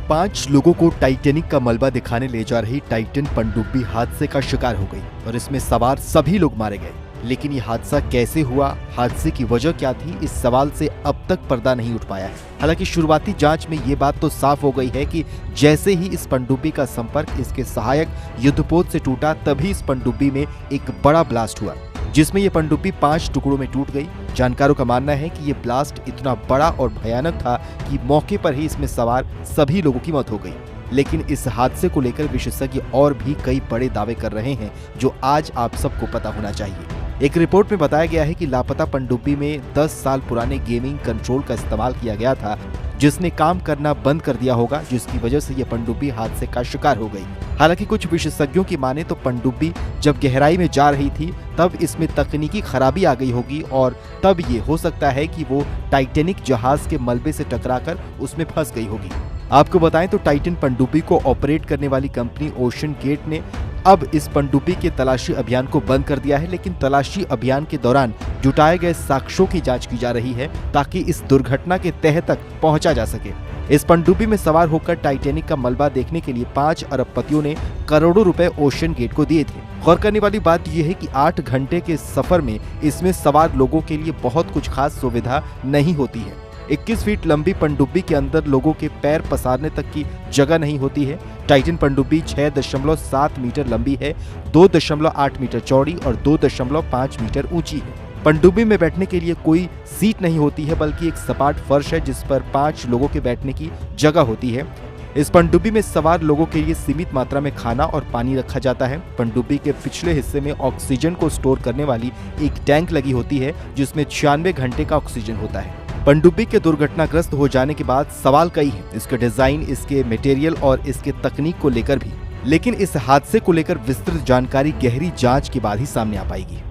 5 लोगों को टाइटैनिक का मलबा दिखाने ले जा रही टाइटन पनडुब्बी हादसे का शिकार हो गई और इसमें सवार सभी लोग मारे गए। लेकिन ये हादसा कैसे हुआ, हादसे की वजह क्या थी, इस सवाल से अब तक पर्दा नहीं उठ पाया है। हालांकि शुरुआती जांच में ये बात तो साफ हो गई है कि जैसे ही इस पनडुब्बी का संपर्क इसके सहायक युद्धपोत से टूटा, तभी इस पनडुब्बी में एक बड़ा ब्लास्ट हुआ, जिसमें ये पनडुब्बी 5 टुकड़ों में टूट गई। जानकारों का मानना है कि ये ब्लास्ट इतना बड़ा और भयानक था कि मौके पर ही इसमें सवार सभी लोगों की मौत हो गई। लेकिन इस हादसे को लेकर विशेषज्ञ और भी कई बड़े दावे कर रहे हैं, जो आज आप सबको पता होना चाहिए। एक रिपोर्ट में बताया गया है कि लापता पनडुब्बी में 10 साल पुराने गेमिंग कंट्रोल का इस्तेमाल किया गया था, जिसने काम करना बंद कर दिया होगा, जिसकी वजह से यह पनडुब्बी हादसे का शिकार हो गई। हालांकि कुछ विशेषज्ञों की माने तो पनडुब्बी जब गहराई में जा रही थी तब इसमें तकनीकी खराबी आ गई होगी और तब ये हो सकता है कि वो टाइटैनिक जहाज के मलबे से टकराकर उसमें फंस गई होगी। आपको बताएं तो टाइटन पनडुब्बी को ऑपरेट करने वाली कंपनी ओशन गेट ने अब इस पनडुब्बी के तलाशी अभियान को बंद कर दिया है, लेकिन तलाशी अभियान के दौरान जुटाए गए साक्ष्यों की जांच की जा रही है ताकि इस दुर्घटना के तह तक पहुंचा जा सके। इस पनडुब्बी में सवार होकर टाइटैनिक का मलबा देखने के लिए 5 अरबपतियों ने करोड़ों रुपए ओशन गेट को दिए थे। गौर करने वाली बात यह है कि 8 घंटे के सफर में इसमें सवार लोगों के लिए बहुत कुछ खास सुविधा नहीं होती है। 21 फीट लंबी पनडुब्बी के अंदर लोगों के पैर पसारने तक की जगह नहीं होती है। टाइटन पनडुब्बी 6.7 मीटर लंबी है, 2.8 मीटर चौड़ी और 2.5 मीटर ऊंची है। पनडुब्बी में बैठने के लिए कोई सीट नहीं होती है, बल्कि एक सपाट फर्श है जिस पर 5 लोगों के बैठने की जगह होती है। इस पनडुब्बी में सवार लोगों के लिए सीमित मात्रा में खाना और पानी रखा जाता है। पनडुब्बी के पिछले हिस्से में ऑक्सीजन को स्टोर करने वाली एक टैंक लगी होती है, जिसमें 96 घंटे का ऑक्सीजन होता है। पनडुब्बी के दुर्घटनाग्रस्त हो जाने के बाद सवाल कई हैं, इसके डिजाइन, इसके मटेरियल और इसके तकनीक को लेकर भी। लेकिन इस हादसे को लेकर विस्तृत जानकारी गहरी जांच के बाद ही सामने आ पाएगी।